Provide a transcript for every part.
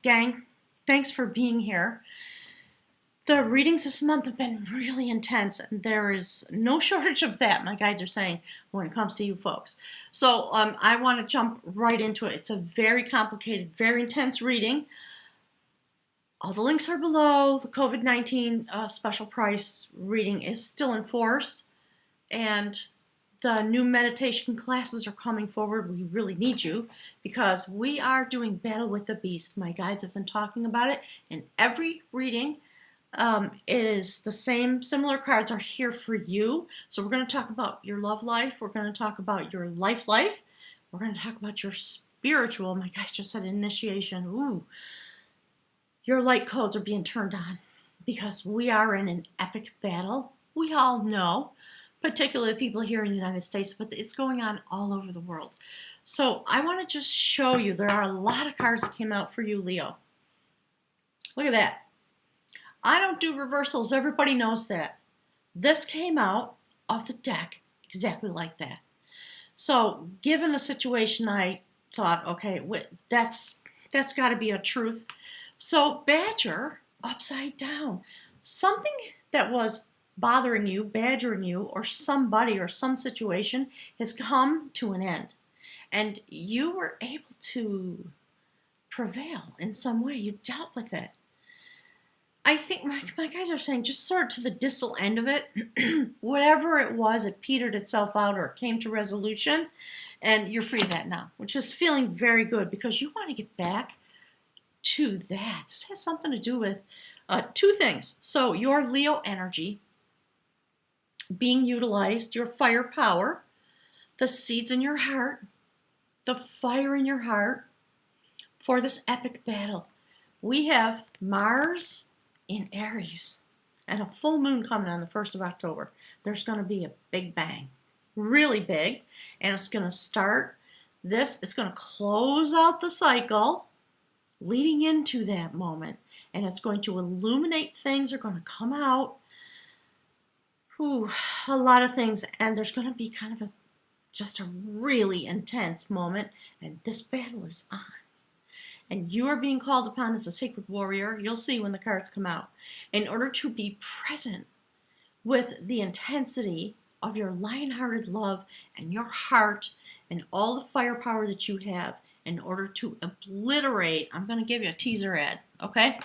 Gang, thanks for being here. The readings this month have been really intense, and there is no shortage of that, my guides are saying, when it comes to you folks. So I want to jump right into it. It's a very complicated, very intense reading. All the links are below. The COVID-19 special price reading is still in force, and the new meditation classes are coming forward. We really need you because we are doing Battle with the Beast. My guides have been talking about it in every reading. It is the same, similar cards are here for you. So we're going to talk about your love life. We're going to talk about your life. We're going to talk about your spiritual. My guys just said initiation. Ooh, your light codes are being turned on because we are in an epic battle. We all know, particularly people here in the United States, but it's going on all over the world. So I want to just show you, there are a lot of cards that came out for you, Leo. Look at that. I don't do reversals. Everybody knows that. This came out of the deck exactly like that. So given the situation, I thought, okay, that's got to be a truth. So Badger, upside down. Something that was bothering you, badgering you, or somebody or some situation has come to an end. And you were able to prevail in some way. You dealt with it. I think my guys are saying just sort of to the distal end of it, whatever it was, it petered itself out or it came to resolution, and you're free of that now, which is feeling very good because you want to get back to that. This has something to do with two things. So your Leo energy being utilized, your firepower, the seeds in your heart, the fire in your heart for this epic battle. We have Mars in Aries and a full moon coming on the 1st of October. There's going to be a big bang, really big, and it's going to start this, it's going to close out the cycle leading into that moment, and it's going to illuminate things are going to come out. Ooh, a lot of things, and there's going to be kind of just a really intense moment, and this battle is on. And you are being called upon as a sacred warrior, you'll see when the cards come out, in order to be present with the intensity of your lion-hearted love and your heart and all the firepower that you have in order to obliterate, I'm going to give you a teaser ad, okay?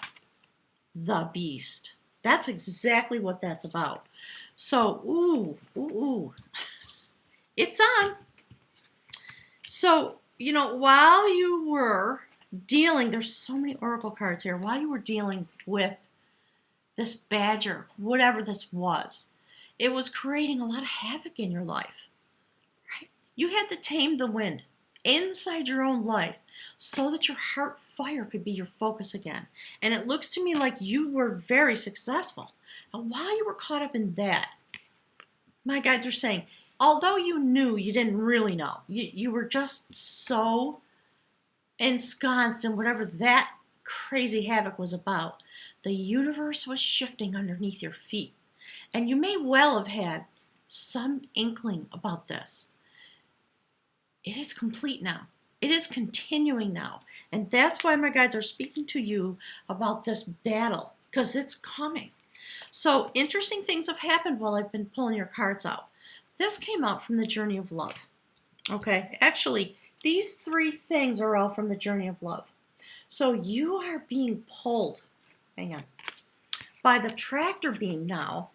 The beast. That's exactly what that's about. So, ooh, it's on. So, you know, while you were dealing, there's so many oracle cards here, while you were dealing with this badger, whatever this was, it was creating a lot of havoc in your life, right? You had to tame the wind inside your own life so that your heart fire could be your focus again. And it looks to me like you were very successful. And while you were caught up in that, my guides are saying, although you knew, you didn't really know. You were just so ensconced in whatever that crazy havoc was about. The universe was shifting underneath your feet. And you may well have had some inkling about this. It is complete now. It is continuing now. And that's why my guides are speaking to you about this battle, because it's coming. So interesting things have happened while I've been pulling your cards out. This came out from the Journey of Love. Okay, actually, these three things are all from the Journey of Love. So you are being pulled, hang on, by the tractor beam now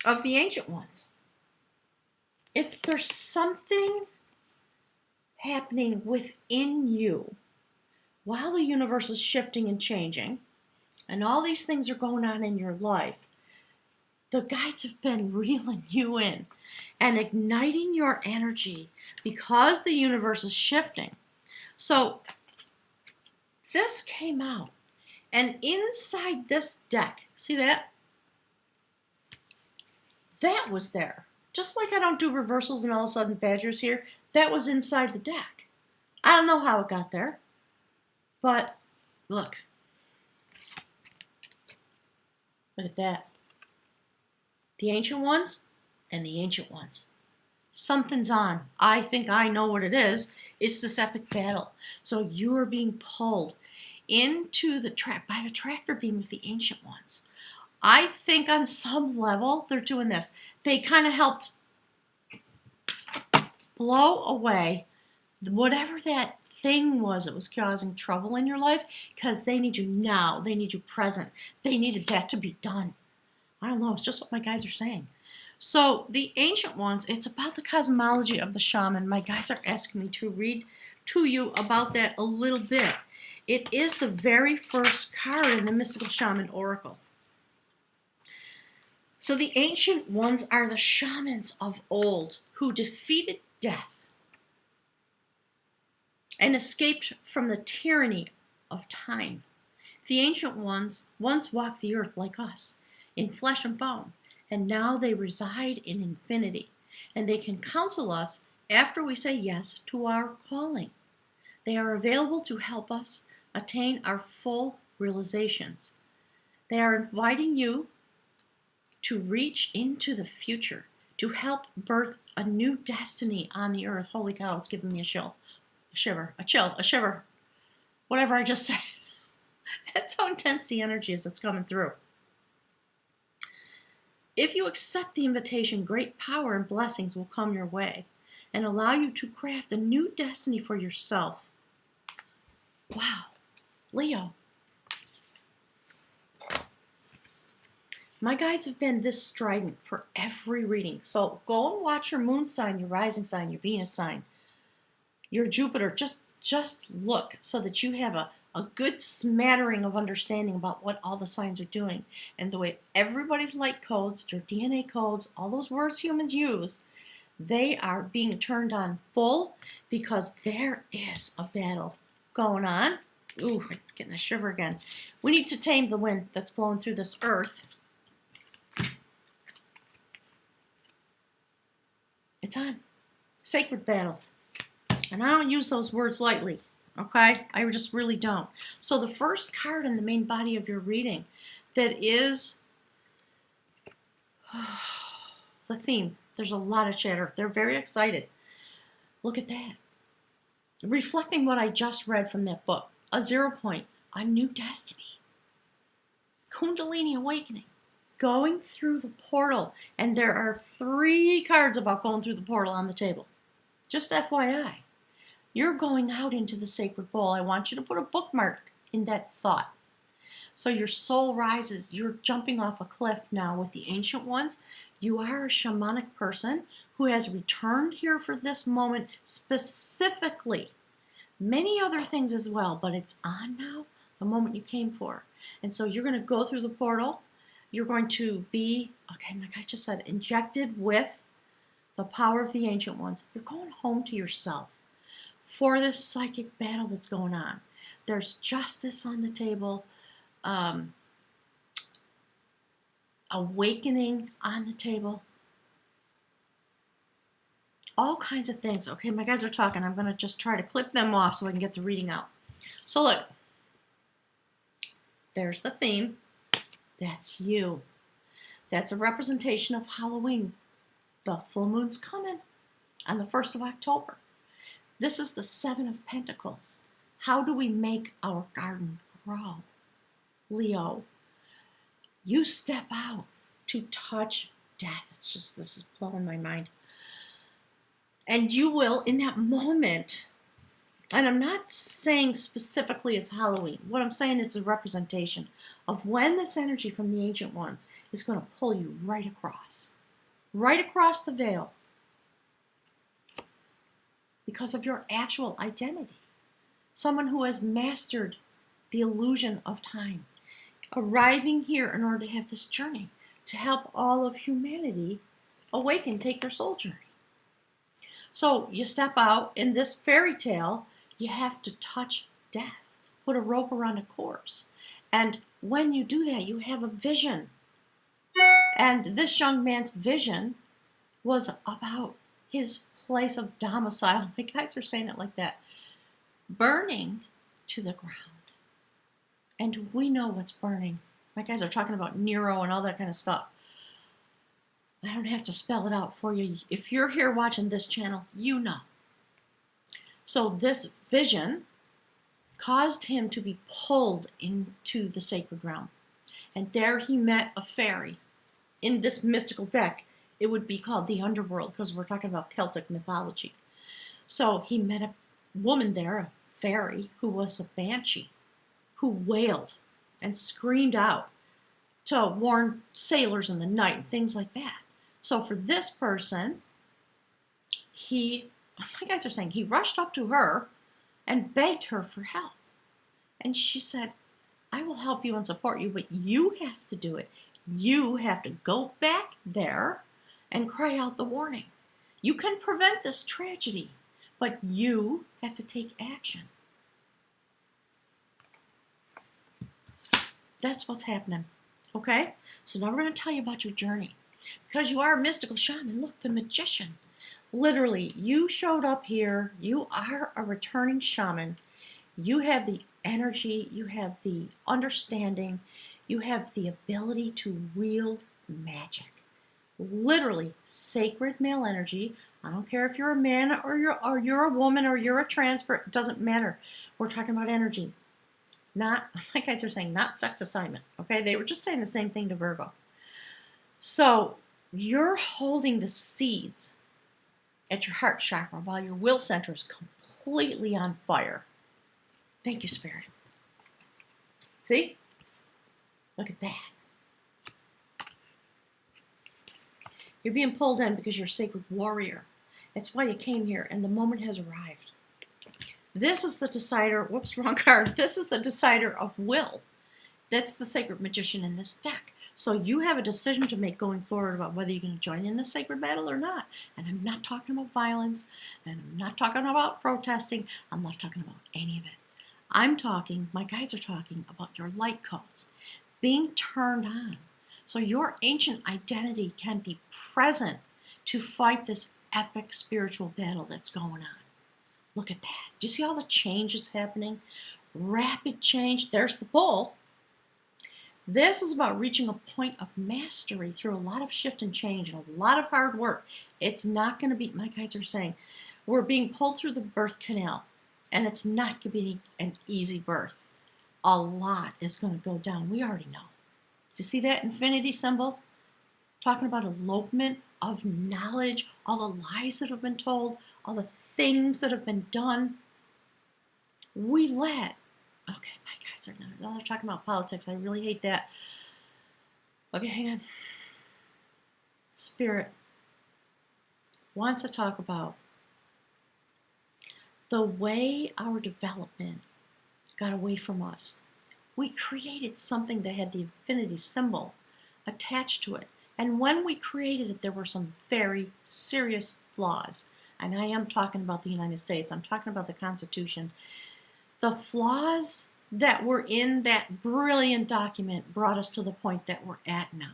of the Ancient Ones. There's something happening within you while the universe is shifting and changing, and all these things are going on in your life. The guides have been reeling you in and igniting your energy because the universe is shifting. So this came out, and inside this deck, see that? That was there. Just like I don't do reversals and all of a sudden Badger's here, that was inside the deck. I don't know how it got there, but look. Look at that. The Ancient Ones and the Ancient Ones. Something's on. I think I know what it is. It's this epic battle. So you are being pulled into the track by the tractor beam of the Ancient Ones. I think on some level they're doing this. They kind of helped blow away whatever that thing was that was causing trouble in your life, because they need you now. They need you present. They needed that to be done. I don't know. It's just what my guides are saying. So the Ancient Ones, it's about the cosmology of the shaman. My guides are asking me to read to you about that a little bit. It is the very first card in the Mystical Shaman Oracle. So the Ancient Ones are the shamans of old who defeated death and escaped from the tyranny of time. The Ancient Ones once walked the earth like us, in flesh and bone, and now they reside in infinity, and they can counsel us after we say yes to our calling. They are available to help us attain our full realizations. They are inviting you to reach into the future, to help birth a new destiny on the earth. Holy cow, it's giving me a chill. A shiver, a chill, a shiver. Whatever I just said. That's how intense the energy is that's coming through. If you accept the invitation, great power and blessings will come your way and allow you to craft a new destiny for yourself. Wow. Leo. My guides have been this strident for every reading. So go and watch your moon sign, your rising sign, your Venus sign, your Jupiter. Just look so that you have a good smattering of understanding about what all the signs are doing and the way everybody's light codes, their DNA codes, all those words humans use, they are being turned on full because there is a battle going on. Ooh, I'm getting a shiver again. We need to tame the wind that's blowing through this earth. It's on. Sacred battle. And I don't use those words lightly. Okay? I just really don't. So the first card in the main body of your reading that is the theme. There's a lot of chatter. They're very excited. Look at that. Reflecting what I just read from that book. A 0 point. A new destiny. Kundalini awakening. Going through the portal. And there are 3 cards about going through the portal on the table. Just FYI. You're going out into the sacred bowl. I want you to put a bookmark in that thought. So your soul rises. You're jumping off a cliff now with the Ancient Ones. You are a shamanic person who has returned here for this moment specifically. Many other things as well, but it's on now, the moment you came for. And so you're going to go through the portal. You're going to be, okay, my guy just said, injected with the power of the Ancient Ones. You're going home to yourself for this psychic battle that's going on. There's justice on the table, awakening on the table, all kinds of things. Okay, my guys are talking. I'm going to just try to clip them off so I can get the reading out. So look, there's the theme. That's you. That's a representation of Halloween. The full moon's coming on the 1st of October. This is the 7 of Pentacles. How do we make our garden grow? Leo, you step out to touch death. It's just, this is blowing my mind. And you will, in that moment, and I'm not saying specifically it's Halloween. What I'm saying is a representation of when this energy from the Ancient Ones is going to pull you right across the veil. Because of your actual identity. Someone who has mastered the illusion of time. Arriving here in order to have this journey. To help all of humanity awaken, take their soul journey. So you step out. In this fairy tale, you have to touch death. Put a rope around a corpse. And when you do that, you have a vision. And this young man's vision was about his place of domicile. My guides are saying it like that. Burning to the ground. And we know what's burning. My guys are talking about Nero and all that kind of stuff. I don't have to spell it out for you. If you're here watching this channel, you know. So this vision caused him to be pulled into the sacred realm. And there he met a fairy. In this mystical deck, it would be called the underworld because we're talking about Celtic mythology. So he met a woman there, a fairy, who was a banshee, who wailed and screamed out to warn sailors in the night and things like that. So for this person, my guys are saying, he rushed up to her and begged her for help. And she said, I will help you and support you, but you have to do it. You have to go back there and cry out the warning. You can prevent this tragedy, but you have to take action. That's what's happening. Okay? So now we're going to tell you about your journey. Because you are a mystical shaman. Look, the magician. Literally, you showed up here. You are a returning shaman. You have the energy. You have the understanding. You have the ability to wield magic. Literally, sacred male energy. I don't care if you're a man or you're a woman or you're a trans person. It doesn't matter. We're talking about energy. Not, my guys are saying, not sex assignment. Okay? They were just saying the same thing to Virgo. So you're holding the seeds at your heart chakra while your will center is completely on fire. Thank you, Spirit. See? Look at that. You're being pulled in because you're a sacred warrior. That's why you came here, and the moment has arrived. This is the decider, whoops, wrong card. This is the decider of will. That's the sacred magician in this deck. So you have a decision to make going forward about whether you're going to join in the sacred battle or not. And I'm not talking about violence, and I'm not talking about protesting. I'm not talking about any of it. I'm talking, my guides are talking about your light codes being turned on. So your ancient identity can be present to fight this epic spiritual battle that's going on. Look at that. Do you see all the changes happening? Rapid change. There's the pull. This is about reaching a point of mastery through a lot of shift and change and a lot of hard work. It's not going to be, my guides are saying, we're being pulled through the birth canal, and it's not going to be an easy birth. A lot is going to go down. We already know. Do you see that infinity symbol? Talking about elopement of knowledge, all the lies that have been told, all the things that have been done. We let. Okay, my guys are not. Now they're talking about politics. I really hate that. Okay, hang on. Spirit wants to talk about the way our development got away from us. We created something that had the infinity symbol attached to it. And when we created it, there were some very serious flaws. And I am talking about the United States. I'm talking about the Constitution. The flaws that were in that brilliant document brought us to the point that we're at now.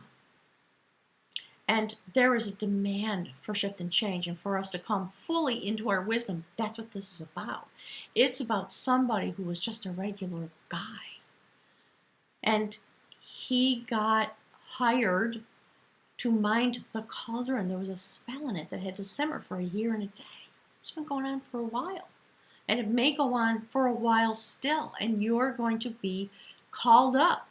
And there is a demand for shift and change and for us to come fully into our wisdom. That's what this is about. It's about somebody who was just a regular guy. And he got hired to mind the cauldron. There was a spell in it that had to simmer for a year and a day. It's been going on for a while. And it may go on for a while still. And you're going to be called up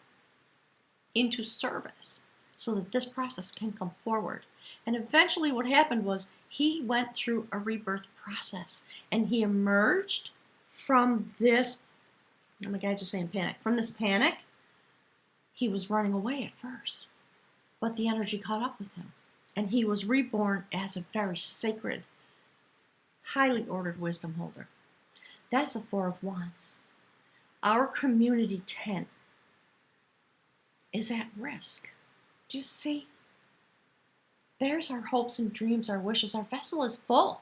into service so that this process can come forward. And eventually what happened was he went through a rebirth process. And he emerged from this, my guys are saying panic, from this panic. He was running away at first, but the energy caught up with him, and he was reborn as a very sacred, highly ordered wisdom holder. That's the Four of Wands. Our community tent is at risk. Do you see? There's our hopes and dreams, our wishes. Our vessel is full.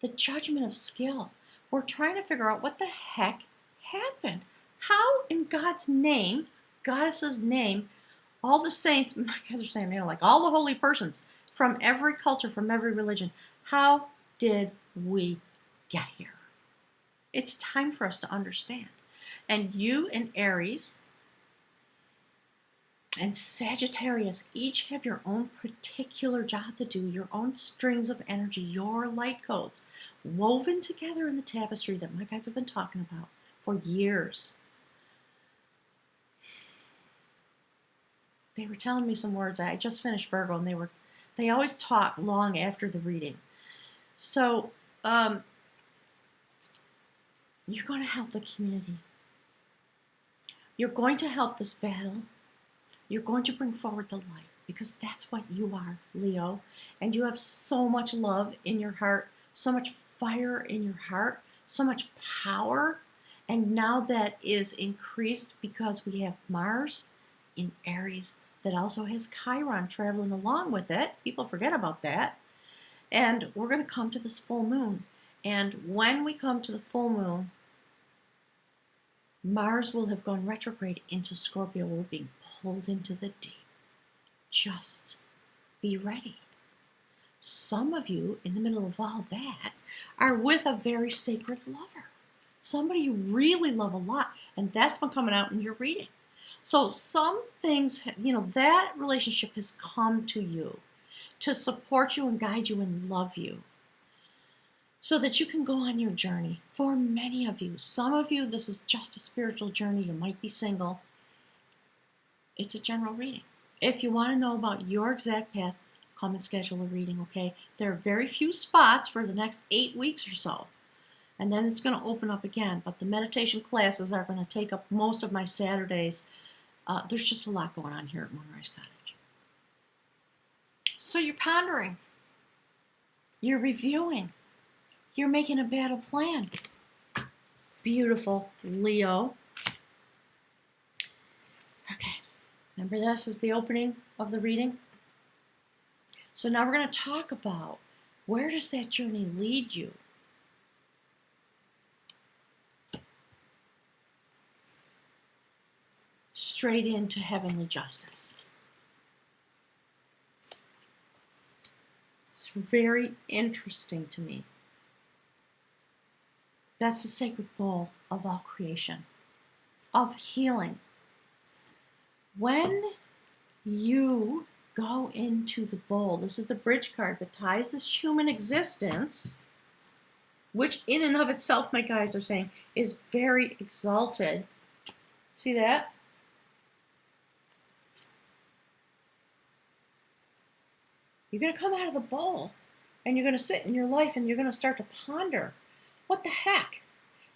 The judgment of skill. We're trying to figure out what the heck happened. How in God's name, Goddess's name, all the saints, my guys are saying, like all the holy persons from every culture, from every religion, how did we get here? It's time for us to understand. And you and Aries and Sagittarius each have your own particular job to do, your own strings of energy, your light codes woven together in the tapestry that my guys have been talking about for years. They were telling me some words. I just finished Virgo, and they always talk long after the reading. So you're going to help the community. You're going to help this battle. You're going to bring forward the light, because that's what you are, Leo. And you have so much love in your heart, so much fire in your heart, so much power. And now that is increased because we have Mars in Aries that also has Chiron traveling along with it. People forget about that. And we're going to come to this full moon. And when we come to the full moon, Mars will have gone retrograde into Scorpio. We're being pulled into the deep. Just be ready. Some of you, in the middle of all that, are with a very sacred lover. Somebody you really love a lot, and that's been coming out in your reading. So some things, that relationship has come to you to support you and guide you and love you, so that you can go on your journey. For many of you, some of you, this is just a spiritual journey. You might be single. It's a general reading. If you want to know about your exact path, come and schedule a reading, okay? There are very few spots for the next 8 weeks or so. And then it's going to open up again. But the meditation classes are going to take up most of my Saturdays. There's just a lot going on here at Moonrise Cottage. So you're pondering. You're reviewing. You're making a battle plan. Beautiful, Leo. Okay, remember this is the opening of the reading? So now we're going to talk about, where does that journey lead you? Straight into heavenly justice. It's very interesting to me. That's the sacred bowl of all creation, of healing. When you go into the bowl, this is the bridge card that ties this human existence, which in and of itself, my guides are saying, is very exalted. See that? You're going to come out of the bowl, and you're going to sit in your life, and you're going to start to ponder, what the heck?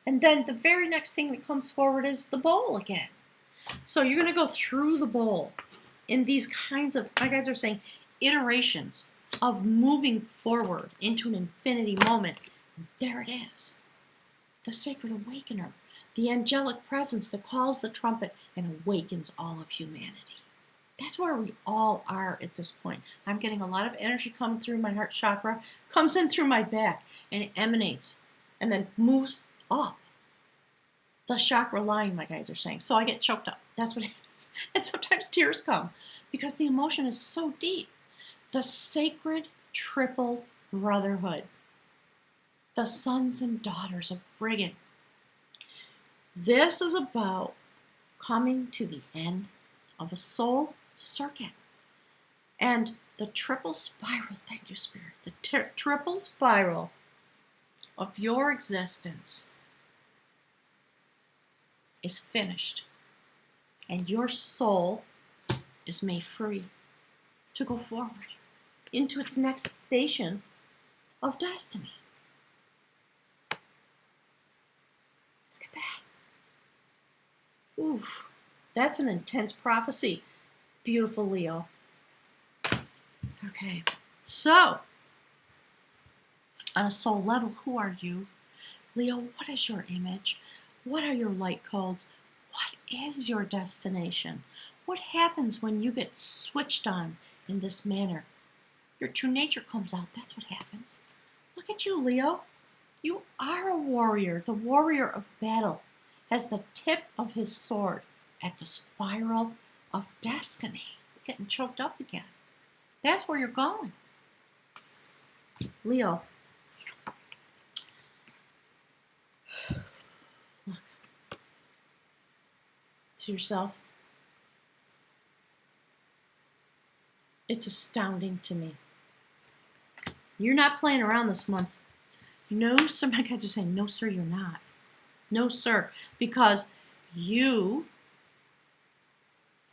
And then the very next thing that comes forward is the bowl again. So you're going to go through the bowl in these kinds of, my guides are saying, iterations of moving forward into an infinity moment. There it is. The sacred awakener. The angelic presence that calls the trumpet and awakens all of humanity. That's where we all are at this point. I'm getting a lot of energy coming through my heart chakra, comes in through my back, and it emanates, and then moves up the chakra line, my guides are saying. So I get choked up. That's what happens. And sometimes tears come because the emotion is so deep. The sacred triple brotherhood. The sons and daughters of Brigand. This is about coming to the end of a soul circuit. And the triple spiral, thank you, Spirit, the triple spiral of your existence is finished. And your soul is made free to go forward into its next station of destiny. Look at that. Oof, that's an intense prophecy. Beautiful, Leo. Okay, so on a soul level, who are you? Leo, what is your image? What are your light codes? What is your destination? What happens when you get switched on in this manner? Your true nature comes out. That's what happens. Look at you, Leo. You are a warrior. The warrior of battle has the tip of his sword at the spiral of destiny. You're getting choked up again. That's where you're going. Leo. Look to yourself. It's astounding to me. You're not playing around this month. No, sir. My guys are saying, no, sir, you're not. No, sir. Because you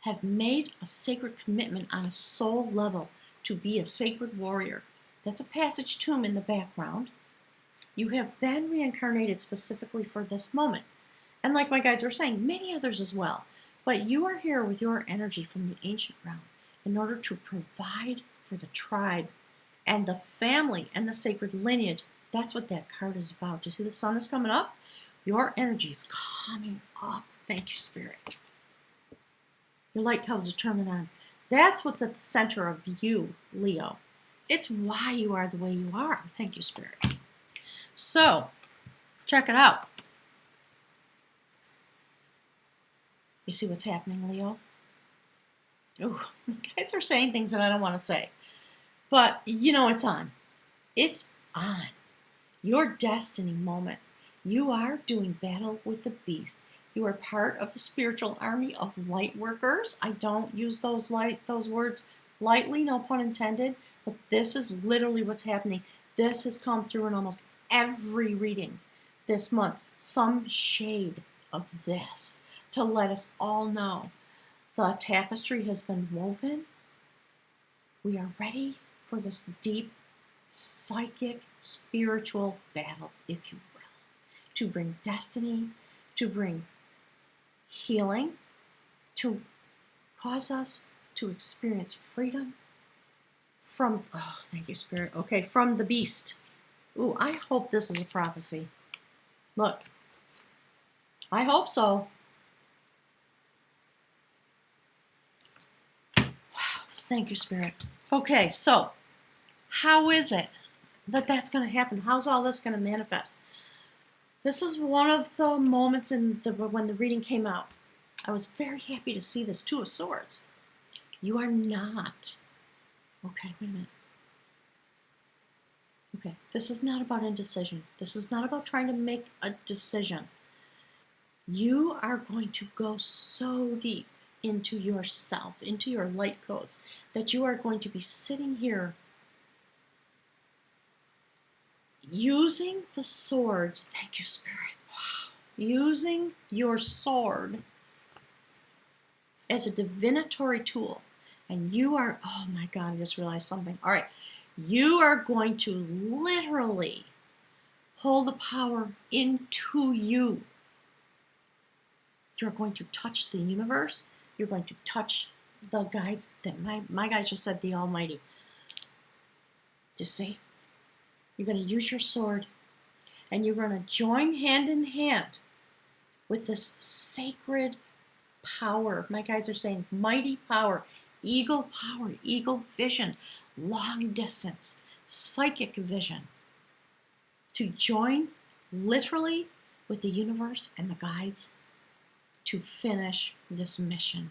have made a sacred commitment on a soul level to be a sacred warrior. That's a passage tomb in the background. You have been reincarnated specifically for this moment. And like my guides were saying, many others as well. But you are here with your energy from the ancient realm in order to provide for the tribe and the family and the sacred lineage. That's what that card is about. You see the sun is coming up? Your energy is coming up. Thank you, Spirit. Your light codes are turning on. That's what's at the center of you, Leo. It's why you are the way you are. Thank you, Spirit. So, check it out. You see what's happening, Leo? Oh, you guys are saying things that I don't want to say. But you know it's on. It's on. Your destiny moment. You are doing battle with the beast. You are part of the spiritual army of light workers. I don't use those words lightly, no pun intended, but this is literally what's happening. This has come through in almost every reading this month. Some shade of this to let us all know the tapestry has been woven. We are ready for this deep psychic spiritual battle, if you will, to bring destiny, to bring healing, to cause us to experience freedom from, oh, thank you, Spirit. Okay, from the beast. Ooh, I hope this is a prophecy. Look, I hope so. Wow, thank you, Spirit. Okay, so how is it that that's going to happen? How's all this going to manifest? This is one of the moments when the reading came out. I was very happy to see this Two of Swords. You are not. Okay, wait a minute. Okay, this is not about indecision. This is not about trying to make a decision. You are going to go so deep into yourself, into your light codes, that you are going to be sitting here using the swords. Thank you, Spirit. Wow. Using your sword as a divinatory tool. And you are, oh my God, I just realized something. All right. You are going to literally pull the power into you. You're going to touch the universe. You're going to touch the guides. My guides just said the Almighty. Do you see? You're going to use your sword and you're going to join hand in hand with this sacred power. My guides are saying mighty power, eagle vision, long distance, psychic vision. To join literally with the universe and the guides to finish this mission.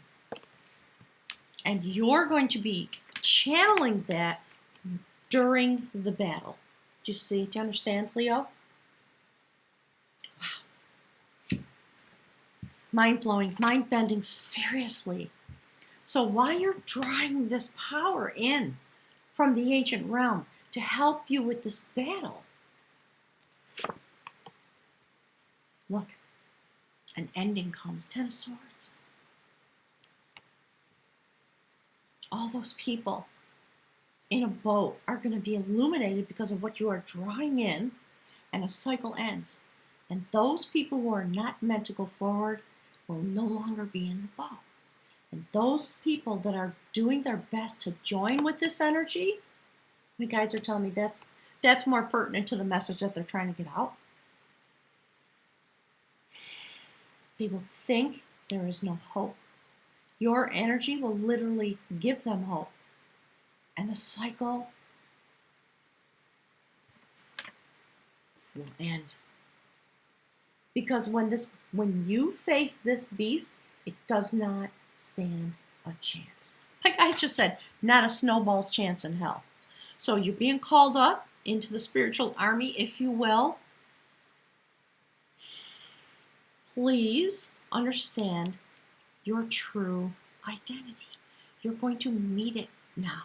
And you're going to be channeling that during the battle. Do you see? Do you understand, Leo? Wow. Mind-blowing, mind-bending, seriously. So while you're drawing this power in from the ancient realm to help you with this battle, look, an ending comes. 10 of Swords. All those people in a boat are going to be illuminated because of what you are drawing in, and a cycle ends. And those people who are not meant to go forward will no longer be in the boat. And those people that are doing their best to join with this energy, my guides are telling me that's more pertinent to the message that they're trying to get out. They will think there is no hope. Your energy will literally give them hope. And the cycle will end. Because when you face this beast, it does not stand a chance. Like I just said, not a snowball's chance in hell. So you're being called up into the spiritual army, if you will. Please understand your true identity. You're going to meet it Now,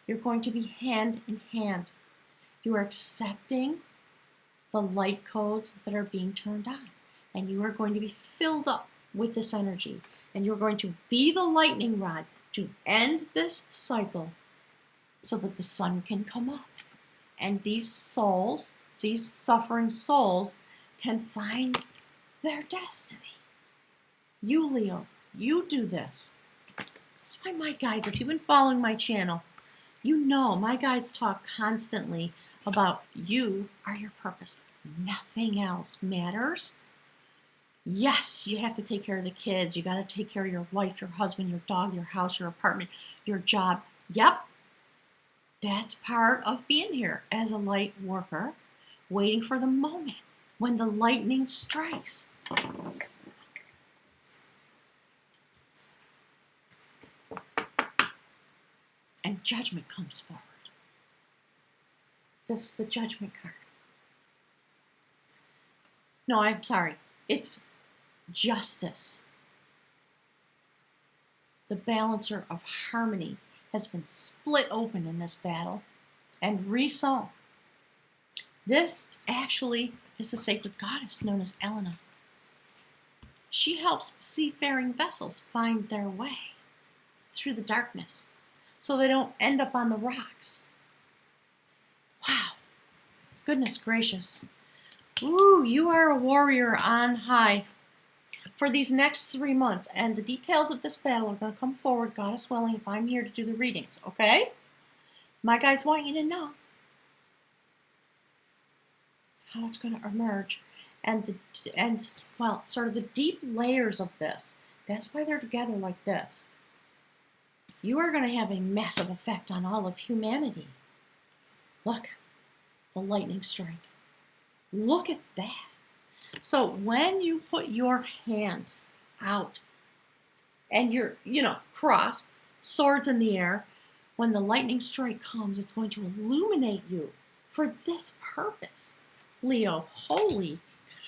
you're going to be hand in hand. You are accepting the light codes that are being turned on. And you are going to be filled up with this energy. And you're going to be the lightning rod to end this cycle so that the sun can come up. And these souls, these suffering souls, can find their destiny. You, Leo, you do this. That's why my guides, if you've been following my channel, you know my guides talk constantly about you are your purpose. Nothing else matters. Yes, you have to take care of the kids. You got to take care of your wife, your husband, your dog, your house, your apartment, your job. Yep, that's part of being here as a light worker, waiting for the moment when the lightning strikes. And judgment comes forward. This is the judgment card. No, I'm sorry. It's justice. The balancer of harmony has been split open in this battle and resewn. This actually is the sacred goddess known as Elena. She helps seafaring vessels find their way through the darkness so they don't end up on the rocks. Wow. Goodness gracious. Ooh, you are a warrior on high for these next 3 months. And the details of this battle are going to come forward, Goddess willing, if I'm here to do the readings, okay? My guys want you to know how it's going to emerge. And well, sort of the deep layers of this. That's why they're together like this. You are going to have a massive effect on all of humanity. Look, the lightning strike. Look at that. So when you put your hands out and you're, crossed, swords in the air, when the lightning strike comes, it's going to illuminate you for this purpose. Leo, holy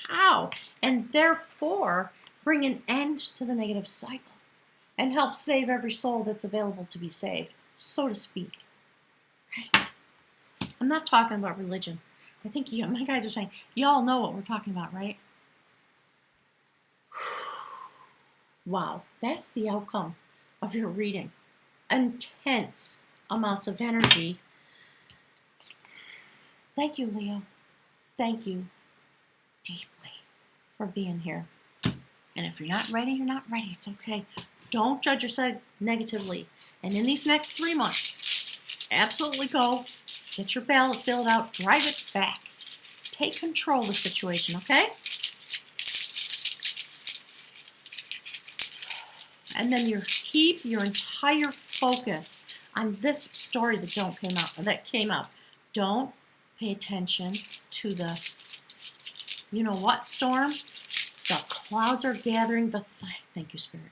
cow. And therefore, bring an end to the negative cycle and help save every soul that's available to be saved, so to speak. Okay? I'm not talking about religion. I think my guys are saying, y'all know what we're talking about, right? Wow, that's the outcome of your reading. Intense amounts of energy. Thank you, Leo. Thank you deeply for being here. And if you're not ready, you're not ready. It's okay. Don't judge yourself negatively. And in these next 3 months, absolutely go. Get your ballot filled out. Drive it back. Take control of the situation, okay? And then you keep your entire focus on this story that came out. Don't pay attention to the, what storm? The clouds are gathering. Thank you, Spirit.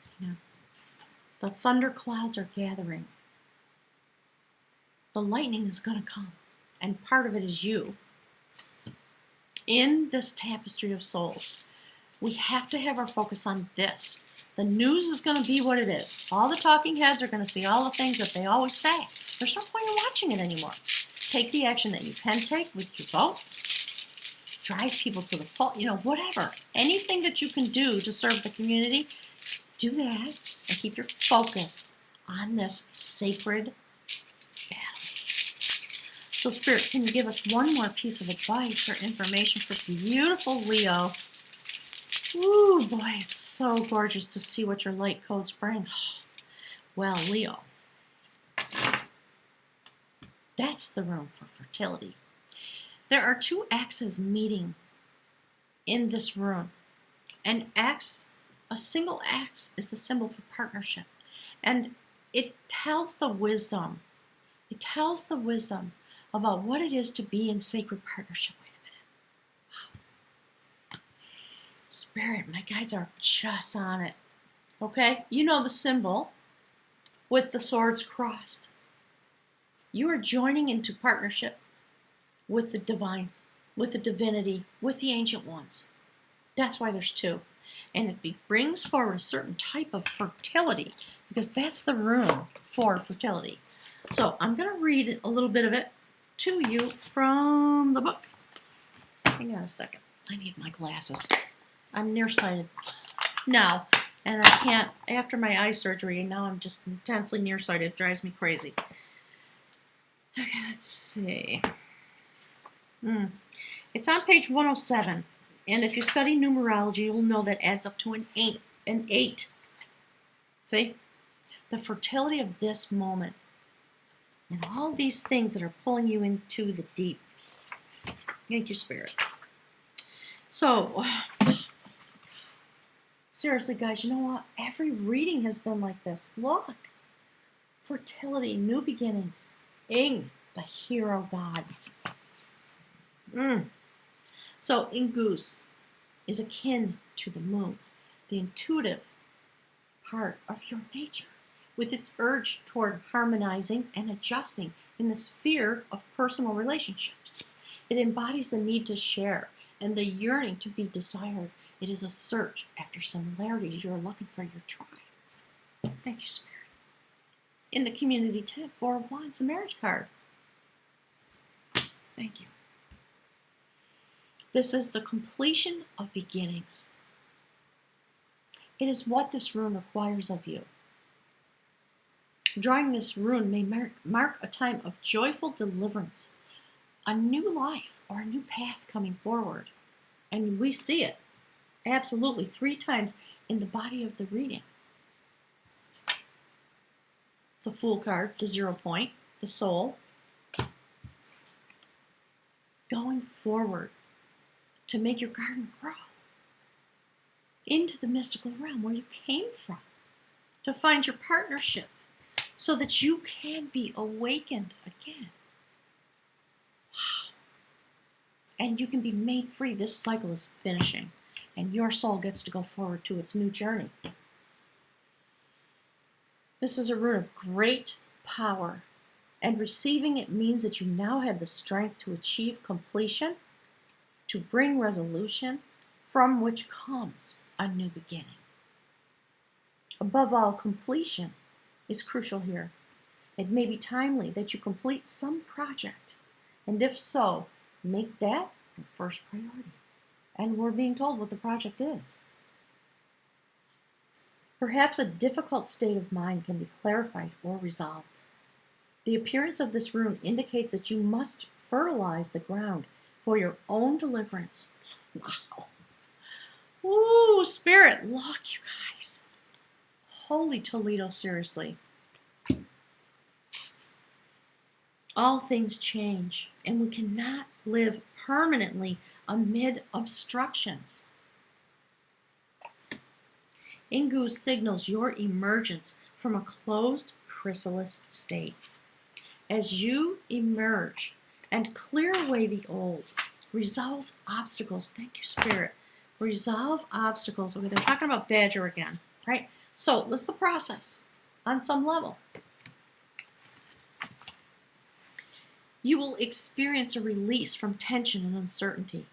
The thunder clouds are gathering. The lightning is going to come. And part of it is you. In this tapestry of souls, we have to have our focus on this. The news is going to be what it is. All the talking heads are going to see all the things that they always say. There's no point in watching it anymore. Take the action that you can take with your vote. Drive people to the poll, whatever. Anything that you can do to serve the community, do that and keep your focus on this sacred battle. So, Spirit, can you give us one more piece of advice or information for beautiful Leo? Ooh, boy, it's so gorgeous to see what your light codes bring. Well, Leo, that's the room for fertility. There are 2 X's meeting in this room. And a single X is the symbol for partnership. And it tells the wisdom. It tells the wisdom about what it is to be in sacred partnership. Wait a minute. Wow. Spirit, my guides are just on it. Okay? You know the symbol with the swords crossed. You are joining into partnership with the divine, with the divinity, with the ancient ones. That's why there's 2. And it brings forward a certain type of fertility, because that's the room for fertility. So I'm going to read a little bit of it to you from the book. Hang on a second. I need my glasses. I'm nearsighted now, and I can't, after my eye surgery, and now I'm just intensely nearsighted. It drives me crazy. Okay, let's see. It's on page 107, and if you study numerology, you'll know that adds up to an 8. An 8. See? The fertility of this moment. And all these things that are pulling you into the deep. Thank you, Spirit. So, seriously, guys, you know what? Every reading has been like this. Look. Fertility, new beginnings. Ing, the hero god. So, Ingus is akin to the moon, the intuitive part of your nature, with its urge toward harmonizing and adjusting in the sphere of personal relationships. It embodies the need to share and the yearning to be desired. It is a search after similarities. You're looking for your tribe. Thank you, Spirit. In the community tent, 4 of Wands, the marriage card. Thank you. This is the completion of beginnings. It is what this rune requires of you. Drawing this rune may mark a time of joyful deliverance, a new life or a new path coming forward. And we see it absolutely 3 times in the body of the reading. The Fool card, the 0 point, the Soul. Going forward to make your garden grow into the mystical realm where you came from, to find your partnership so that you can be awakened again. Wow. And you can be made free. This cycle is finishing, and your soul gets to go forward to its new journey. This is a rune of great power, and receiving it means that you now have the strength to achieve completion, to bring resolution, from which comes a new beginning. Above all, completion is crucial here. It may be timely that you complete some project, and if so, make that your first priority. And we're being told what the project is. Perhaps a difficult state of mind can be clarified or resolved. The appearance of this rune indicates that you must fertilize the ground for your own deliverance. Wow. Ooh, Spirit, look, you guys. Holy Toledo, seriously. All things change, and we cannot live permanently amid obstructions. Ingu signals your emergence from a closed chrysalis state. As you emerge and clear away the old, resolve obstacles. Thank you, Spirit. Resolve obstacles. Okay, they're talking about Badger again, right? So, what's the process on some level? You will experience a release from tension and uncertainty.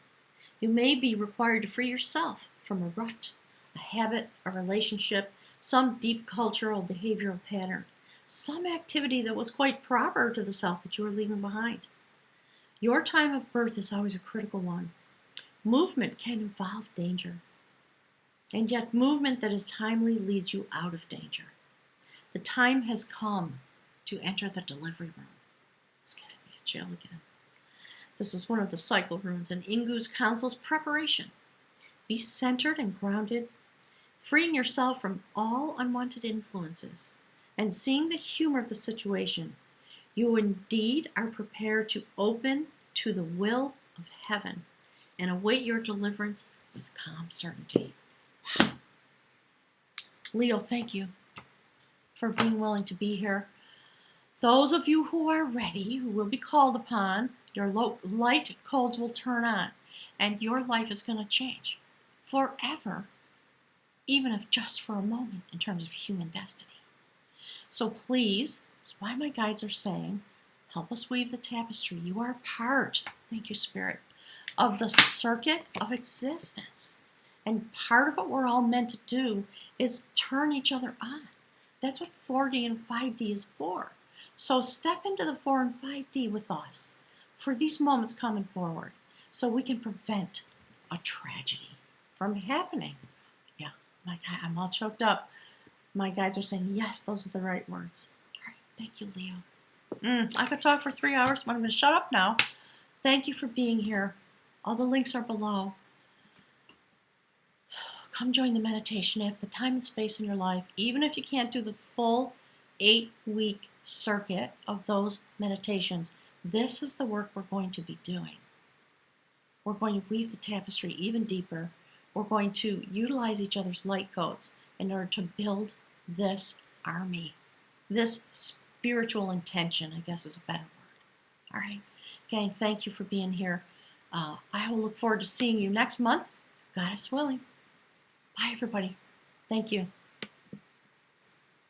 You may be required to free yourself from a rut, a habit, a relationship, some deep cultural behavioral pattern, some activity that was quite proper to the self that you are leaving behind. Your time of birth is always a critical one. Movement can involve danger, and yet movement that is timely leads you out of danger. The time has come to enter the delivery room. It's giving me a chill again. This is one of the cycle runes, and Ingu's counsels preparation. Be centered and grounded, freeing yourself from all unwanted influences, and seeing the humor of the situation. You indeed are prepared to open to the will of heaven and await your deliverance with calm certainty. Leo, thank you for being willing to be here. Those of you who are ready, who will be called upon, your light codes will turn on, and your life is going to change forever, even if just for a moment in terms of human destiny. So please, that's why my guides are saying, help us weave the tapestry. You are part, thank you, Spirit, of the circuit of existence. And part of what we're all meant to do is turn each other on. That's what 4D and 5D is for. So step into the 4 and 5D with us for these moments coming forward so we can prevent a tragedy from happening. Yeah, I'm all choked up. My guides are saying, yes, those are the right words. All right, thank you, Leo. I could talk for 3 hours, but I'm going to shut up now. Thank you for being here. All the links are below. Come join the meditation. If the time and space in your life, even if you can't do the full 8-week circuit of those meditations, this is the work we're going to be doing. We're going to weave the tapestry even deeper. We're going to utilize each other's light codes in order to build this army, this spiritual intention, I guess is a better word. All right, gang, thank you for being here. I will look forward to seeing you next month, Goddess willing. Bye, everybody. Thank you.